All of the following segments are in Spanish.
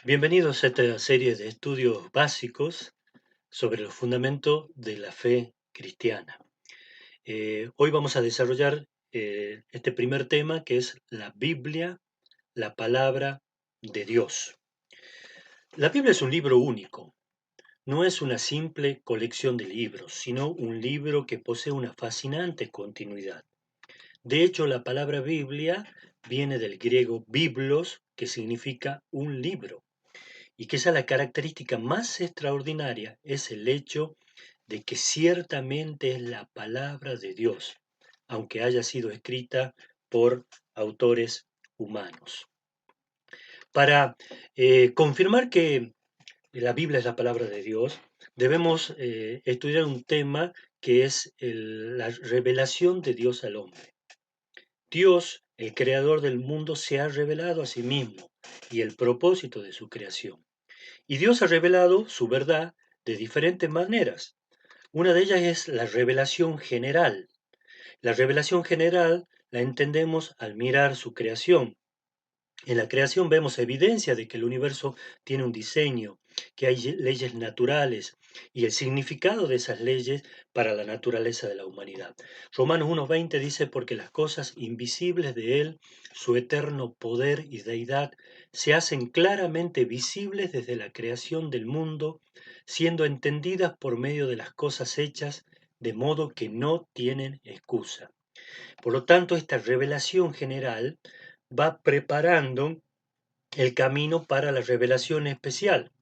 Bienvenidos a esta serie de estudios básicos sobre los fundamentos de la fe cristiana. Hoy vamos a desarrollar este primer tema que es la Biblia, la palabra de Dios. La Biblia es un libro único, no es una simple colección de libros, sino un libro que posee una fascinante continuidad. De hecho, la palabra Biblia viene del griego biblos, que significa un libro. Y quizá la característica más extraordinaria es el hecho de que ciertamente es la palabra de Dios, aunque haya sido escrita por autores humanos. Para confirmar que la Biblia es la palabra de Dios, debemos estudiar un tema que es la revelación de Dios al hombre. Dios, el creador del mundo, se ha revelado a sí mismo y el propósito de su creación. Y Dios ha revelado su verdad de diferentes maneras. Una de ellas es la revelación general. La revelación general la entendemos al mirar su creación. En la creación vemos evidencia de que el universo tiene un diseño, que hay leyes naturales y el significado de esas leyes para la naturaleza de la humanidad. Romanos 1:20 dice, porque las cosas invisibles de Él, su eterno poder y deidad, se hacen claramente visibles desde la creación del mundo, siendo entendidas por medio de las cosas hechas, de modo que no tienen excusa. Por lo tanto, esta revelación general va preparando el camino para la revelación especial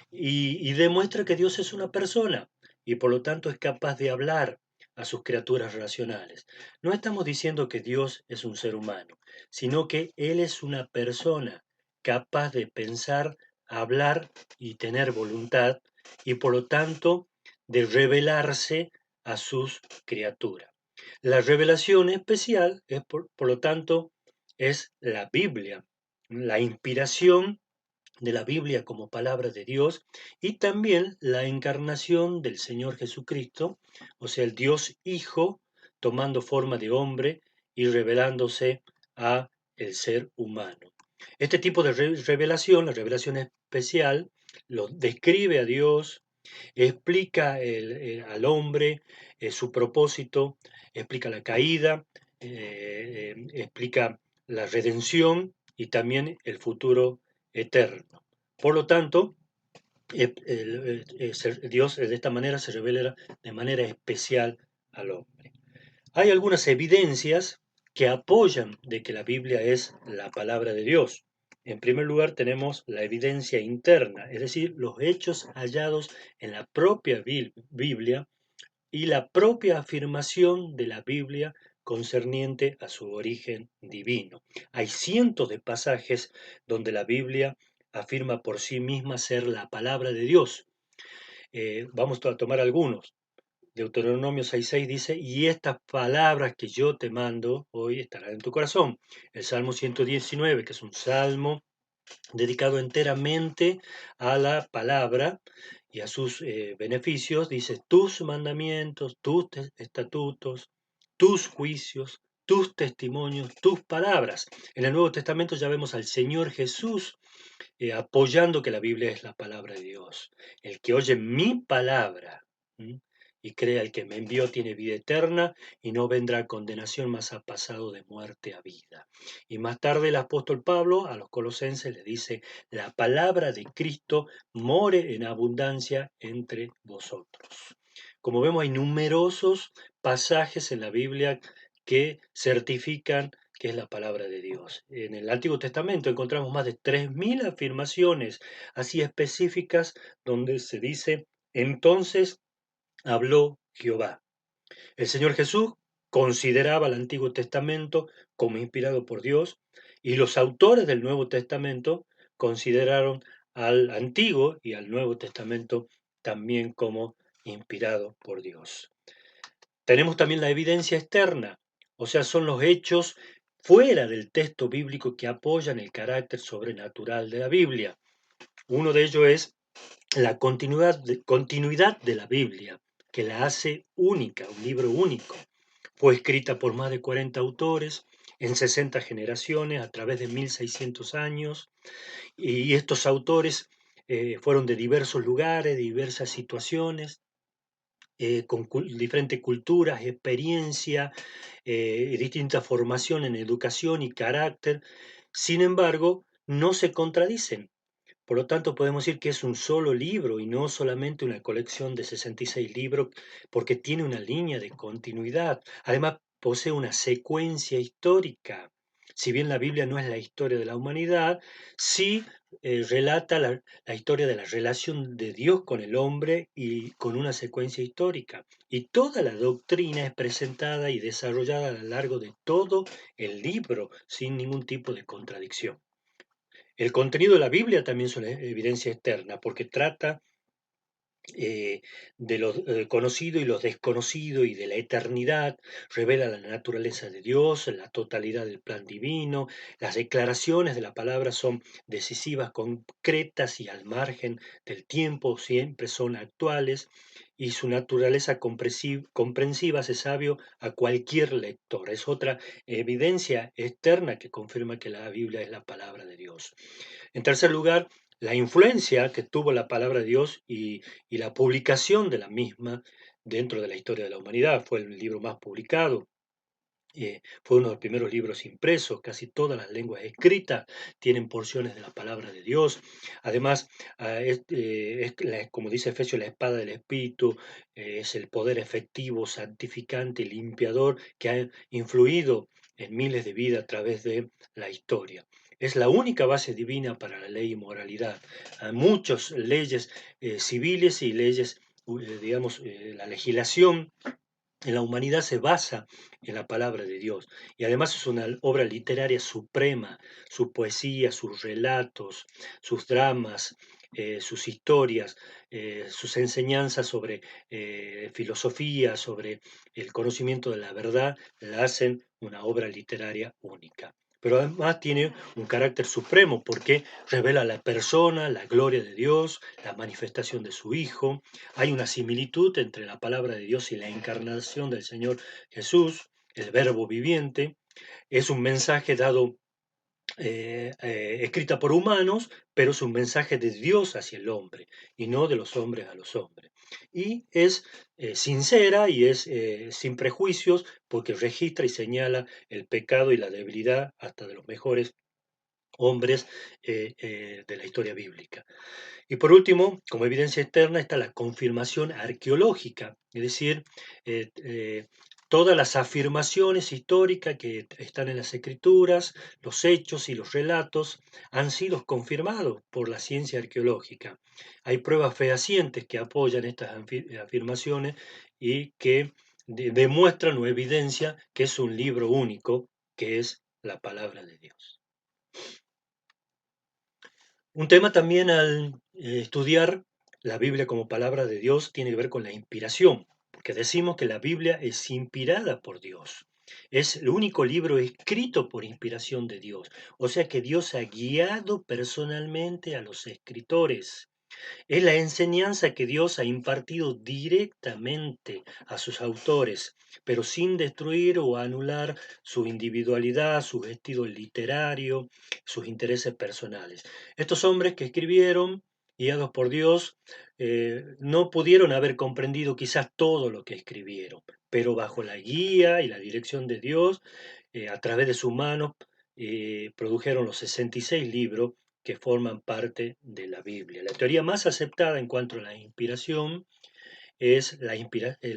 y demuestra que Dios es una persona y por lo tanto es capaz de hablar a sus criaturas racionales. No estamos diciendo que Dios es un ser humano, sino que Él es una persona capaz de pensar, hablar y tener voluntad y por lo tanto de revelarse a sus criaturas. La revelación especial es por lo tanto es la Biblia, la inspiración de la Biblia como palabra de Dios y también la encarnación del Señor Jesucristo, o sea, el Dios Hijo tomando forma de hombre y revelándose a el ser humano. Este tipo de revelación, la revelación especial, lo describe a Dios, explica al hombre su propósito, explica la caída, explica la redención y también el futuro eterno. Por lo tanto, Dios de esta manera se revela de manera especial al hombre. Hay algunas evidencias que apoyan de que la Biblia es la palabra de Dios. En primer lugar, tenemos la evidencia interna, es decir, los hechos hallados en la propia Biblia y la propia afirmación de la Biblia concerniente a su origen divino. Hay cientos de pasajes donde la Biblia afirma por sí misma ser la palabra de Dios. Vamos a tomar algunos. Deuteronomio 6:6 dice, y estas palabras que yo te mando hoy estarán en tu corazón. El Salmo 119, que es un salmo dedicado enteramente a la palabra y a sus beneficios, dice, tus mandamientos, tus estatutos, tus juicios, tus testimonios, tus palabras. En el Nuevo Testamento ya vemos al Señor Jesús apoyando que la Biblia es la palabra de Dios. El que oye mi palabra y crea el que me envió tiene vida eterna y no vendrá a condenación, mas ha pasado de muerte a vida. Y más tarde el apóstol Pablo a los colosenses le dice, la palabra de Cristo more en abundancia entre vosotros. Como vemos, hay numerosos pasajes en la Biblia que certifican que es la palabra de Dios. En el Antiguo Testamento encontramos más de 3.000 afirmaciones así específicas donde se dice, entonces habló Jehová. El Señor Jesús consideraba el Antiguo Testamento como inspirado por Dios y los autores del Nuevo Testamento consideraron al Antiguo y al Nuevo Testamento también como inspirado por Dios. Tenemos también la evidencia externa, o sea, son los hechos fuera del texto bíblico que apoyan el carácter sobrenatural de la Biblia. Uno de ellos es la continuidad de la Biblia, que la hace única, un libro único. fue escrita por más de 40 autores en 60 generaciones a través de 1600 años, y estos autores fueron de diversos lugares, de diversas situaciones, con diferentes culturas, experiencia, distinta formación en educación y carácter. Sin embargo, no se contradicen. Por lo tanto, podemos decir que es un solo libro y no solamente una colección de 66 libros, porque tiene una línea de continuidad. Además, posee una secuencia histórica. Si bien la Biblia no es la historia de la humanidad, sí relata la historia de la relación de Dios con el hombre y con una secuencia histórica. Y toda la doctrina es presentada y desarrollada a lo largo de todo el libro, sin ningún tipo de contradicción. El contenido de la Biblia también es una evidencia externa, porque trata eh, de lo conocido y lo desconocido y de la eternidad, revela la naturaleza de Dios, la totalidad del plan divino. Las declaraciones de la palabra son decisivas, concretas y al margen del tiempo, siempre son actuales, y su naturaleza comprensiva hace sabio a cualquier lector. Es otra evidencia externa que confirma que la Biblia es la palabra de Dios. En tercer lugar, la influencia que tuvo la palabra de Dios y la publicación de la misma dentro de la historia de la humanidad. Fue el libro más publicado, fue uno de los primeros libros impresos, casi todas las lenguas escritas tienen porciones de la palabra de Dios. Además, como dice Efesios, la espada del Espíritu, es el poder efectivo, santificante, limpiador, que ha influido en miles de vidas a través de la historia. Es la única base divina para la ley y moralidad. Hay muchas leyes civiles y leyes, digamos, la legislación en la humanidad se basa en la palabra de Dios y además es una obra literaria suprema, su poesía, sus relatos, sus dramas, sus historias, sus enseñanzas sobre filosofía, sobre el conocimiento de la verdad, la hacen una obra literaria única. Pero además tiene un carácter supremo porque revela la persona, la gloria de Dios, la manifestación de su Hijo. Hay una similitud entre la palabra de Dios y la encarnación del Señor Jesús, el verbo viviente. Es un mensaje dado, escrita por humanos, pero es un mensaje de Dios hacia el hombre y no de los hombres a los hombres. Y es sincera y es sin prejuicios porque registra y señala el pecado y la debilidad hasta de los mejores hombres de la historia bíblica. Y por último, como evidencia externa, está la confirmación arqueológica, es decir, todas las afirmaciones históricas que están en las escrituras, los hechos y los relatos han sido confirmados por la ciencia arqueológica. Hay pruebas fehacientes que apoyan estas afirmaciones y que demuestran o evidencian que es un libro único, que es la palabra de Dios. Un tema también al estudiar la Biblia como palabra de Dios tiene que ver con la inspiración, porque decimos que la Biblia es inspirada por Dios. Es el único libro escrito por inspiración de Dios. O sea que Dios ha guiado personalmente a los escritores. Es la enseñanza que Dios ha impartido directamente a sus autores, pero sin destruir o anular su individualidad, su estilo literario, sus intereses personales. Estos hombres que escribieron, guiados por Dios, no pudieron haber comprendido quizás todo lo que escribieron, pero bajo la guía y la dirección de Dios, a través de sus manos, produjeron los 66 libros que forman parte de la Biblia. La teoría más aceptada en cuanto a la inspiración es la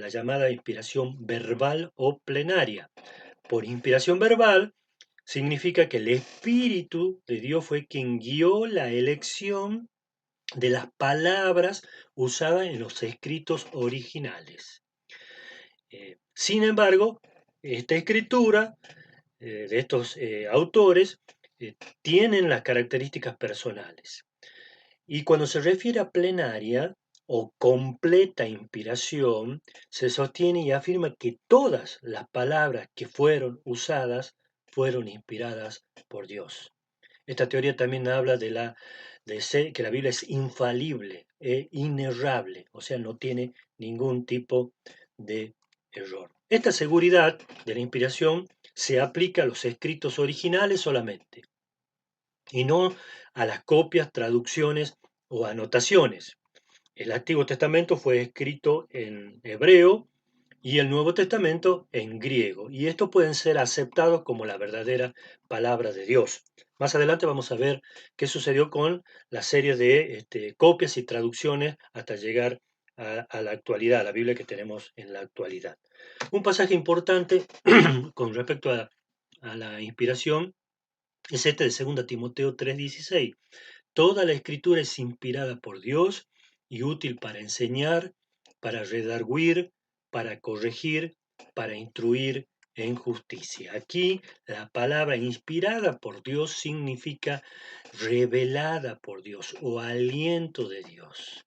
llamada inspiración verbal o plenaria. Por inspiración verbal significa que el Espíritu de Dios fue quien guió la elección de las palabras usadas en los escritos originales. Sin embargo, esta escritura de estos autores tienen las características personales. Y cuando se refiere a plenaria o completa inspiración, se sostiene y afirma que todas las palabras que fueron usadas fueron inspiradas por Dios. Esta teoría también habla que la Biblia es infalible e inerrable, o sea, no tiene ningún tipo de error. Esta seguridad de la inspiración se aplica a los escritos originales solamente y no a las copias, traducciones o anotaciones. El Antiguo Testamento fue escrito en hebreo y el Nuevo Testamento en griego, y estos pueden ser aceptados como la verdadera palabra de Dios. Más adelante vamos a ver qué sucedió con la serie de copias y traducciones hasta llegar a la actualidad, a la Biblia que tenemos en la actualidad. Un pasaje importante con respecto a la inspiración es este de 2 Timoteo 3:16. Toda la escritura es inspirada por Dios y útil para enseñar, para redarguir, para corregir, para instruir en justicia. Aquí la palabra inspirada por Dios significa revelada por Dios o aliento de Dios.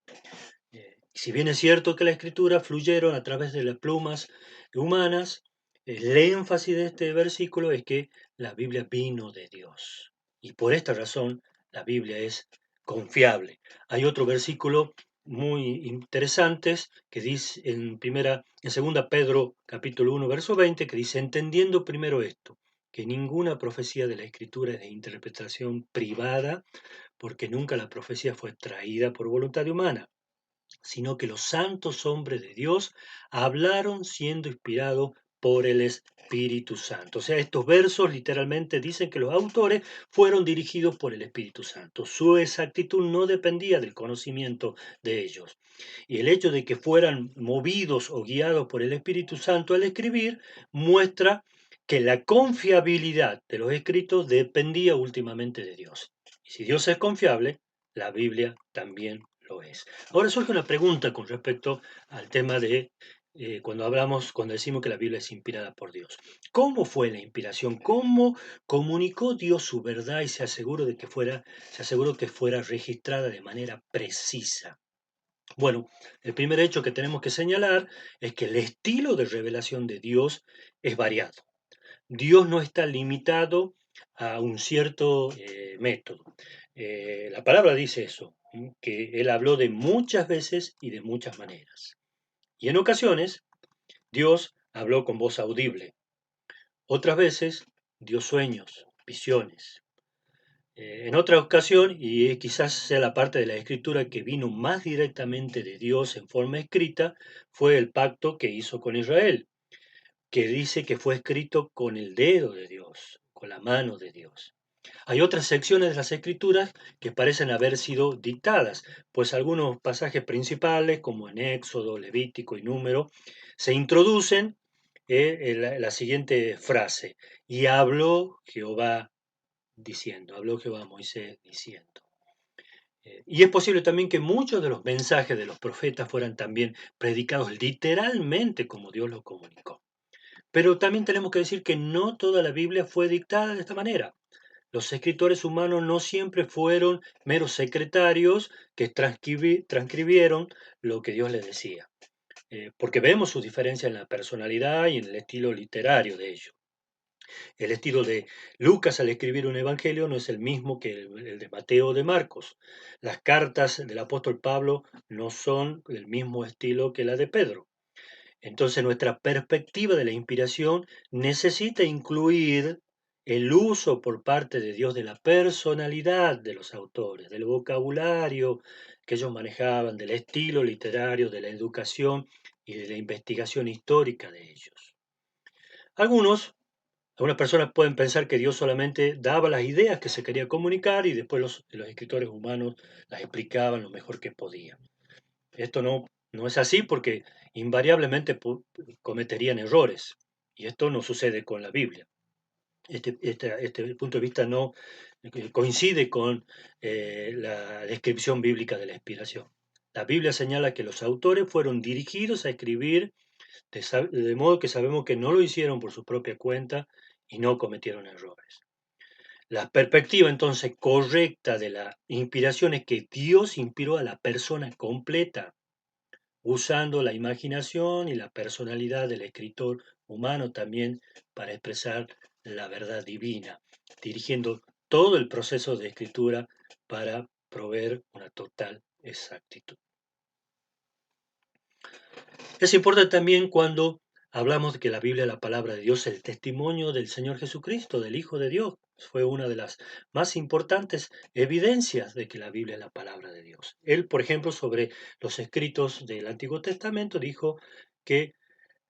Si bien es cierto que la escritura fluyeron a través de las plumas humanas, el énfasis de este versículo es que la Biblia vino de Dios. Y por esta razón la Biblia es confiable. Hay otro versículo muy interesante que dice en 2 Pedro capítulo 1 verso 20 que dice: entendiendo primero esto, que ninguna profecía de la escritura es de interpretación privada, porque nunca la profecía fue traída por voluntad humana, sino que los santos hombres de Dios hablaron siendo inspirados por el Espíritu Santo. O sea, estos versos literalmente dicen que los autores fueron dirigidos por el Espíritu Santo. Su exactitud no dependía del conocimiento de ellos. Y el hecho de que fueran movidos o guiados por el Espíritu Santo al escribir muestra que la confiabilidad de los escritos dependía últimamente de Dios. Y si Dios es confiable, la Biblia también lo es. Ahora surge una pregunta con respecto al tema de cuando decimos que la Biblia es inspirada por Dios. ¿Cómo fue la inspiración? ¿Cómo comunicó Dios su verdad y se aseguró que fuera registrada de manera precisa? Bueno, el primer hecho que tenemos que señalar es que el estilo de revelación de Dios es variado. Dios no está limitado a un cierto método. La palabra dice eso, que Él habló de muchas veces y de muchas maneras. Y en ocasiones Dios habló con voz audible. Otras veces dio sueños, visiones. En otra ocasión, y quizás sea la parte de la escritura que vino más directamente de Dios en forma escrita, fue el pacto que hizo con Israel, que dice que fue escrito con el dedo de Dios, con la mano de Dios. Hay otras secciones de las escrituras que parecen haber sido dictadas, pues algunos pasajes principales, como en Éxodo, Levítico y Número, se introducen en la siguiente frase: y habló Jehová a Moisés diciendo. Y es posible también que muchos de los mensajes de los profetas fueran también predicados literalmente como Dios los comunicó. Pero también tenemos que decir que no toda la Biblia fue dictada de esta manera. Los escritores humanos no siempre fueron meros secretarios que transcribieron lo que Dios les decía, porque vemos su diferencia en la personalidad y en el estilo literario de ellos. El estilo de Lucas al escribir un evangelio no es el mismo que el de Mateo o de Marcos. Las cartas del apóstol Pablo no son del mismo estilo que la de Pedro. Entonces nuestra perspectiva de la inspiración necesita incluir el uso por parte de Dios de la personalidad de los autores, del vocabulario que ellos manejaban, del estilo literario, de la educación y de la investigación histórica de ellos. Algunas personas pueden pensar que Dios solamente daba las ideas que se quería comunicar y después los escritores humanos las explicaban lo mejor que podían. Esto no es así, porque invariablemente cometerían errores, y esto no sucede con la Biblia. Este punto de vista no coincide con la descripción bíblica de la inspiración. La Biblia señala que los autores fueron dirigidos a escribir de modo que sabemos que no lo hicieron por su propia cuenta y no cometieron errores. La perspectiva entonces correcta de la inspiración es que Dios inspiró a la persona completa, usando la imaginación y la personalidad del escritor humano también para expresar la verdad divina, dirigiendo todo el proceso de escritura para proveer una total exactitud. Es importante también cuando hablamos de que la Biblia es la palabra de Dios, el testimonio del Señor Jesucristo, del Hijo de Dios. Fue una de las más importantes evidencias de que la Biblia es la palabra de Dios. Él, por ejemplo, sobre los escritos del Antiguo Testamento, dijo que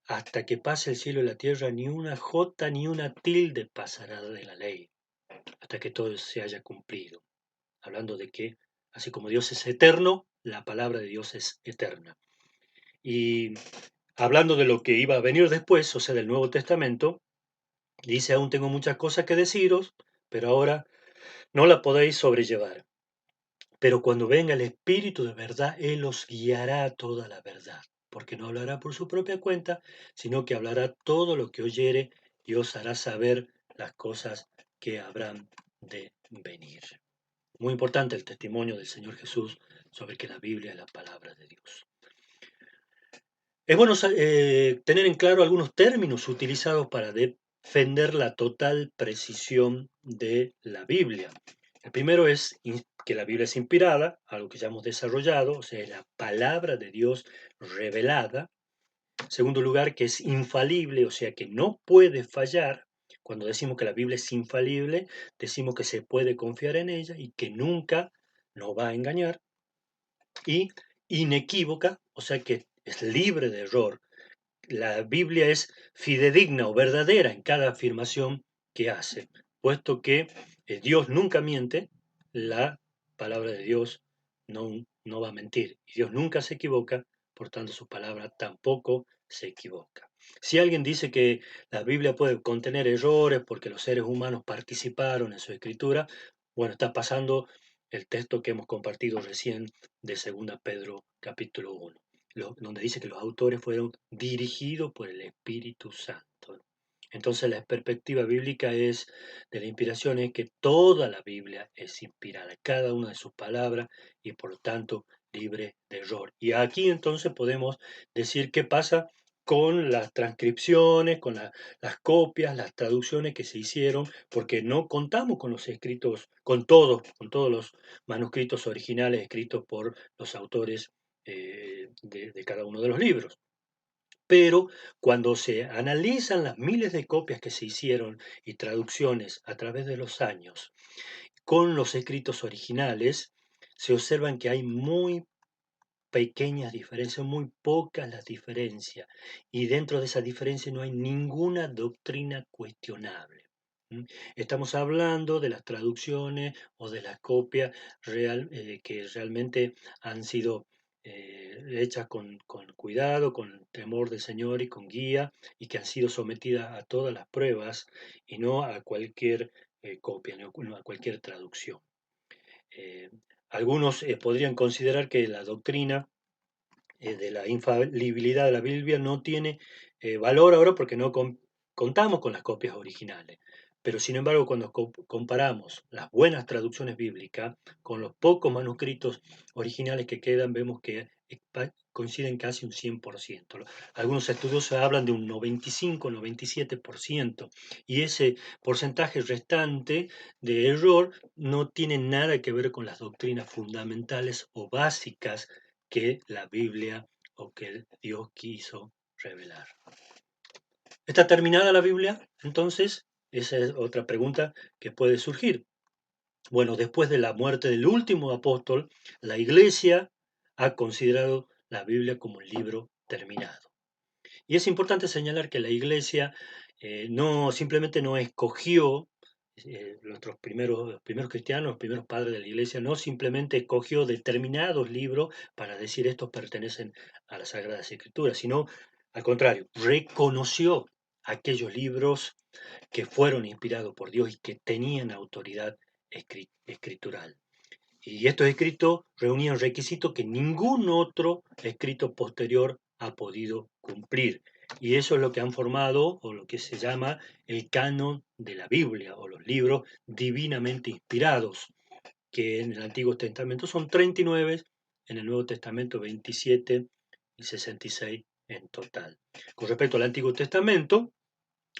hasta que pase el cielo y la tierra, ni una jota ni una tilde pasará de la ley, hasta que todo se haya cumplido. Hablando de que, así como Dios es eterno, la palabra de Dios es eterna. Y hablando de lo que iba a venir después, o sea, del Nuevo Testamento, dice, aún tengo muchas cosas que deciros, pero ahora no la podéis sobrellevar. Pero cuando venga el Espíritu de verdad, Él os guiará a toda la verdad, porque no hablará por su propia cuenta, sino que hablará todo lo que oyere y os hará saber las cosas que habrán de venir. Muy importante el testimonio del Señor Jesús sobre que la Biblia es la palabra de Dios. Es bueno tener en claro algunos términos utilizados para defender la total precisión de la Biblia. El primero es que la Biblia es inspirada, algo que ya hemos desarrollado, o sea, es la palabra de Dios revelada. En segundo lugar, que es infalible, o sea, que no puede fallar. Cuando decimos que la Biblia es infalible, decimos que se puede confiar en ella y que nunca nos va a engañar. Y inequívoca, o sea, que es libre de error. La Biblia es fidedigna o verdadera en cada afirmación que hace, puesto que Dios nunca miente, la palabra de Dios no va a mentir. Y Dios nunca se equivoca, por tanto su palabra tampoco se equivoca. Si alguien dice que la Biblia puede contener errores porque los seres humanos participaron en su escritura, bueno, está pasando el texto que hemos compartido recién de 2 Pedro capítulo 1, donde dice que los autores fueron dirigidos por el Espíritu Santo. Entonces la perspectiva bíblica de la inspiración es que toda la Biblia es inspirada, cada una de sus palabras y por lo tanto libre de error. Y aquí entonces podemos decir qué pasa con las transcripciones, con las copias, las traducciones que se hicieron, porque no contamos con los escritos, con todos los manuscritos originales escritos por los autores de cada uno de los libros. Pero cuando se analizan las miles de copias que se hicieron y traducciones a través de los años con los escritos originales, se observan que hay muy pequeñas diferencias, muy pocas las diferencias, y dentro de esa diferencia no hay ninguna doctrina cuestionable. ¿Mm? Estamos hablando de las traducciones o de las copias que realmente han sido hechas con cuidado, con temor del Señor y con guía, y que han sido sometidas a todas las pruebas y no a cualquier copia, no a cualquier traducción. Eh, Algunos podrían considerar que la doctrina de la infalibilidad de la Biblia no tiene valor ahora porque no contamos con las copias originales. Pero sin embargo, cuando comparamos las buenas traducciones bíblicas con los pocos manuscritos originales que quedan, vemos que coinciden casi un 100%. Algunos estudiosos hablan de un 95, 97%, y ese porcentaje restante de error no tiene nada que ver con las doctrinas fundamentales o básicas que la Biblia o que Dios quiso revelar. ¿Está terminada la Biblia? Entonces, esa es otra pregunta que puede surgir. Bueno, después de la muerte del último apóstol, la Iglesia ha considerado la Biblia como un libro terminado. Y es importante señalar que la Iglesia no simplemente no escogió los primeros cristianos, los primeros padres de la Iglesia, no simplemente escogió determinados libros para decir estos pertenecen a las Sagradas Escrituras, sino al contrario, reconoció aquellos libros que fueron inspirados por Dios y que tenían autoridad escritural. Y estos escritos reunían requisitos que ningún otro escrito posterior ha podido cumplir. Y eso es lo que han formado, o lo que se llama el canon de la Biblia, o los libros divinamente inspirados, que en el Antiguo Testamento son 39, en el Nuevo Testamento 27 y 66 en total. Con respecto al Antiguo Testamento,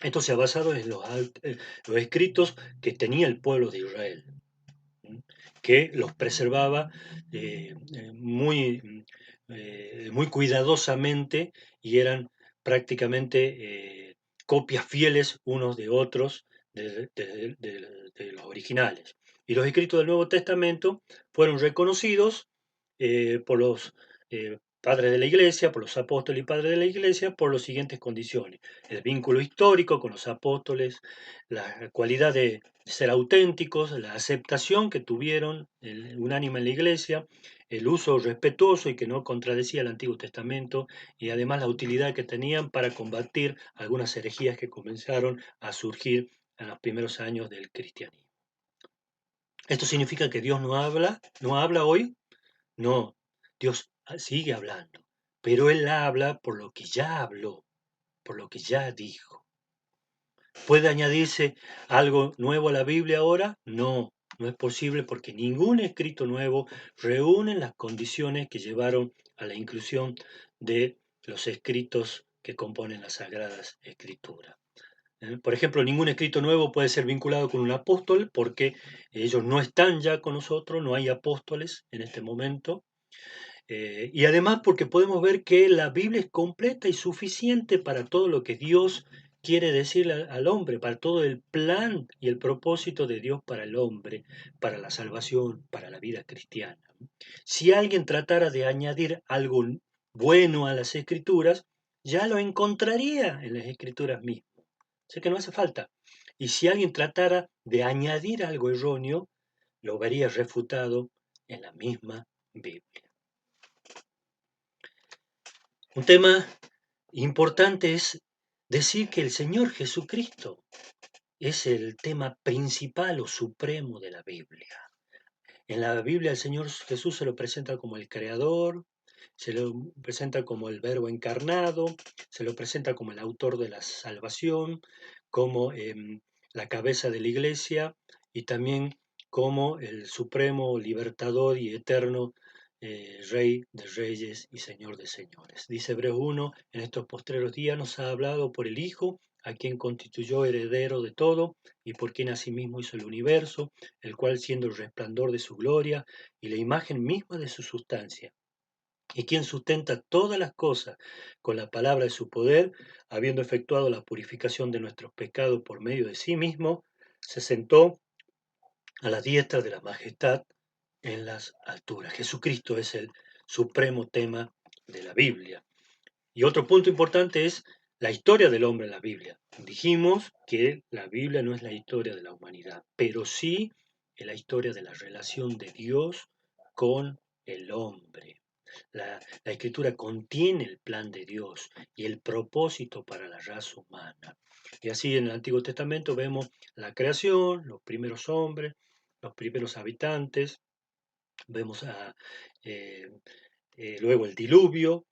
esto se ha basado en los escritos que tenía el pueblo de Israel, que los preservaba muy cuidadosamente y eran prácticamente copias fieles unos de otros de los originales. Y los escritos del Nuevo Testamento fueron reconocidos por los padres de la Iglesia, por los apóstoles y padres de la Iglesia, por las siguientes condiciones: el vínculo histórico con los apóstoles, la cualidad de ser auténticos, la aceptación que tuvieron unánime en la Iglesia, el uso respetuoso y que no contradecía el Antiguo Testamento, y además la utilidad que tenían para combatir algunas herejías que comenzaron a surgir en los primeros años del cristianismo. ¿Esto significa que Dios no habla hoy? No, Dios sigue hablando, pero Él habla por lo que ya habló, por lo que ya dijo. ¿Puede añadirse algo nuevo a la Biblia ahora? No, no es posible, porque ningún escrito nuevo reúne las condiciones que llevaron a la inclusión de los escritos que componen las Sagradas Escrituras. Por ejemplo, ningún escrito nuevo puede ser vinculado con un apóstol, porque ellos no están ya con nosotros, no hay apóstoles en este momento. Y además porque podemos ver que la Biblia es completa y suficiente para todo lo que Dios quiere decirle al hombre, para todo el plan y el propósito de Dios para el hombre, para la salvación, para la vida cristiana. Si alguien tratara de añadir algo bueno a las Escrituras, ya lo encontraría en las Escrituras mismas. O sea que no hace falta. Y si alguien tratara de añadir algo erróneo, lo vería refutado en la misma Biblia. Un tema importante es decir que el Señor Jesucristo es el tema principal o supremo de la Biblia. En la Biblia el Señor Jesús se lo presenta como el Creador, se lo presenta como el Verbo encarnado, se lo presenta como el autor de la salvación, como la cabeza de la Iglesia, y también como el supremo libertador y eterno Rey de reyes y Señor de señores. Dice Hebreos 1: en estos postreros días nos ha hablado por el Hijo, a quien constituyó heredero de todo, y por quien asimismo hizo el universo, el cual, siendo el resplandor de su gloria y la imagen misma de su sustancia, y quien sustenta todas las cosas con la palabra de su poder, habiendo efectuado la purificación de nuestros pecados por medio de sí mismo, se sentó a la diestra de la majestad en las alturas. Jesucristo es el supremo tema de la Biblia. Y otro punto importante es la historia del hombre en la Biblia. Dijimos que la Biblia no es la historia de la humanidad, pero sí es la historia de la relación de Dios con el hombre. La Escritura contiene el plan de Dios y el propósito para la raza humana. Y así en el Antiguo Testamento vemos la creación, los primeros hombres, los primeros habitantes, vemos luego el diluvio,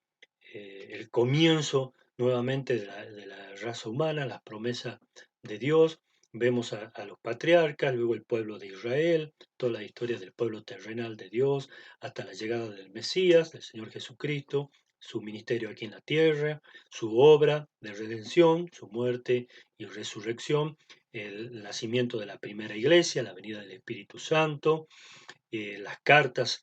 el comienzo nuevamente de la raza humana, las promesas de Dios. Vemos a los patriarcas, luego el pueblo de Israel, toda la historia del pueblo terrenal de Dios, hasta la llegada del Mesías, del Señor Jesucristo, su ministerio aquí en la tierra, su obra de redención, su muerte y resurrección, el nacimiento de la primera iglesia, la venida del Espíritu Santo, las cartas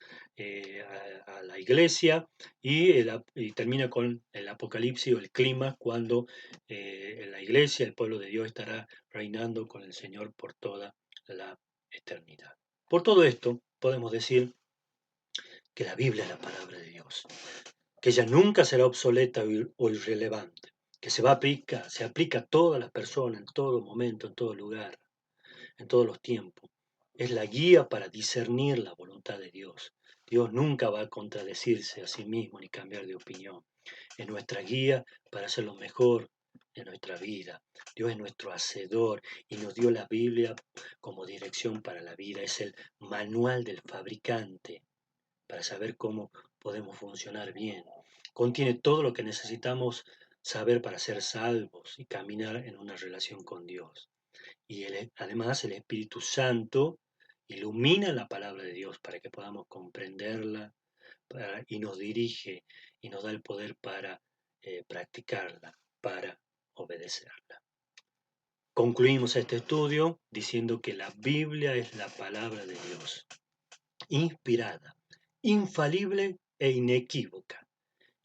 a la iglesia, y termina con el Apocalipsis o el clima, cuando en la iglesia el pueblo de Dios estará reinando con el Señor por toda la eternidad. Por todo esto podemos decir que la Biblia es la palabra de Dios, que ella nunca será obsoleta o irrelevante, que se aplica a todas las personas, en todo momento, en todo lugar, en todos los tiempos. Es la guía para discernir la voluntad de Dios. Dios nunca va a contradecirse a sí mismo ni cambiar de opinión. Es nuestra guía para hacer lo mejor en nuestra vida. Dios es nuestro hacedor y nos dio la Biblia como dirección para la vida. Es el manual del fabricante para saber cómo podemos funcionar bien. Contiene todo lo que necesitamos saber para ser salvos y caminar en una relación con Dios. Y además el Espíritu Santo ilumina la palabra de Dios para que podamos comprenderla, y nos dirige y nos da el poder para practicarla, para obedecerla. Concluimos este estudio diciendo que la Biblia es la palabra de Dios, inspirada, infalible e inequívoca,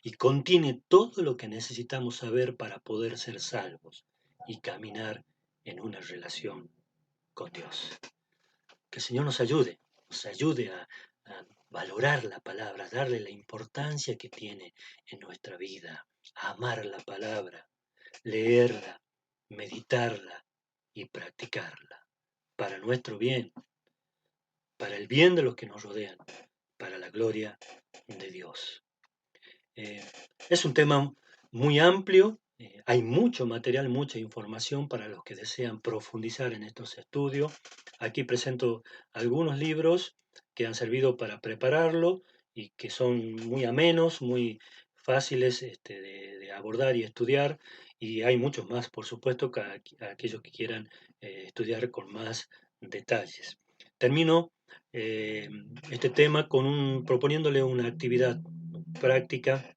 y contiene todo lo que necesitamos saber para poder ser salvos y caminar en una relación con Dios. Que el Señor nos ayude a valorar la palabra, a darle la importancia que tiene en nuestra vida, a amar la palabra, leerla, meditarla y practicarla para nuestro bien, para el bien de los que nos rodean, para la gloria de Dios. Es un tema muy amplio, hay mucho material, mucha información para los que desean profundizar en estos estudios. Aquí presento algunos libros que han servido para prepararlo y que son muy amenos, muy fáciles de abordar y estudiar. Y hay muchos más, por supuesto, que aquellos que quieran estudiar con más detalles. Termino este tema proponiéndole una actividad práctica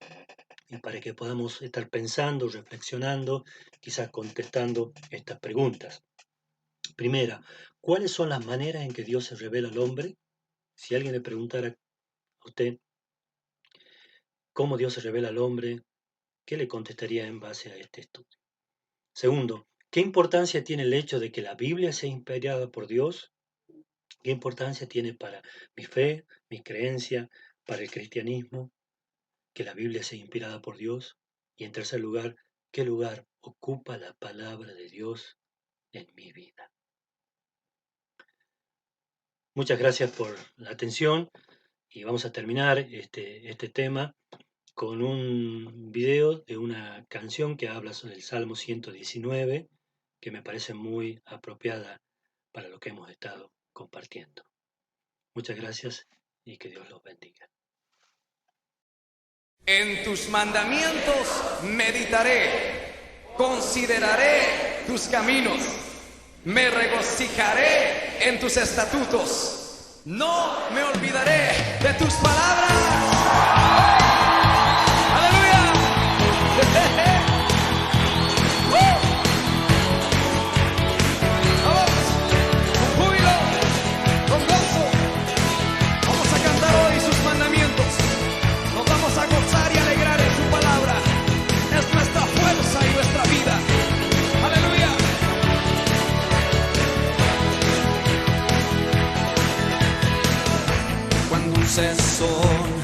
y para que podamos estar pensando, reflexionando, quizás contestando estas preguntas. Primera, ¿cuáles son las maneras en que Dios se revela al hombre? Si alguien le preguntara a usted cómo Dios se revela al hombre, ¿qué le contestaría en base a este estudio? Segundo, ¿qué importancia tiene el hecho de que la Biblia sea inspirada por Dios? ¿Qué importancia tiene para mi fe, mi creencia, para el cristianismo, que la Biblia sea inspirada por Dios? Y en tercer lugar, ¿qué lugar ocupa la palabra de Dios en mi vida? Muchas gracias por la atención y vamos a terminar este tema con un video de una canción que habla sobre el Salmo 119, que me parece muy apropiada para lo que hemos estado compartiendo. Muchas gracias y que Dios los bendiga. En tus mandamientos meditaré, consideraré tus caminos, me regocijaré en tus estatutos, no me olvidaré de tus palabras. ¡Aleluya! Vamos, con júbilo, con gozo, vamos a cantar hoy sus mandamientos. Nos vamos a gozar y alegrar en su palabra. Es nuestra fuerza y nuestra vida. Aleluya. Cuando un son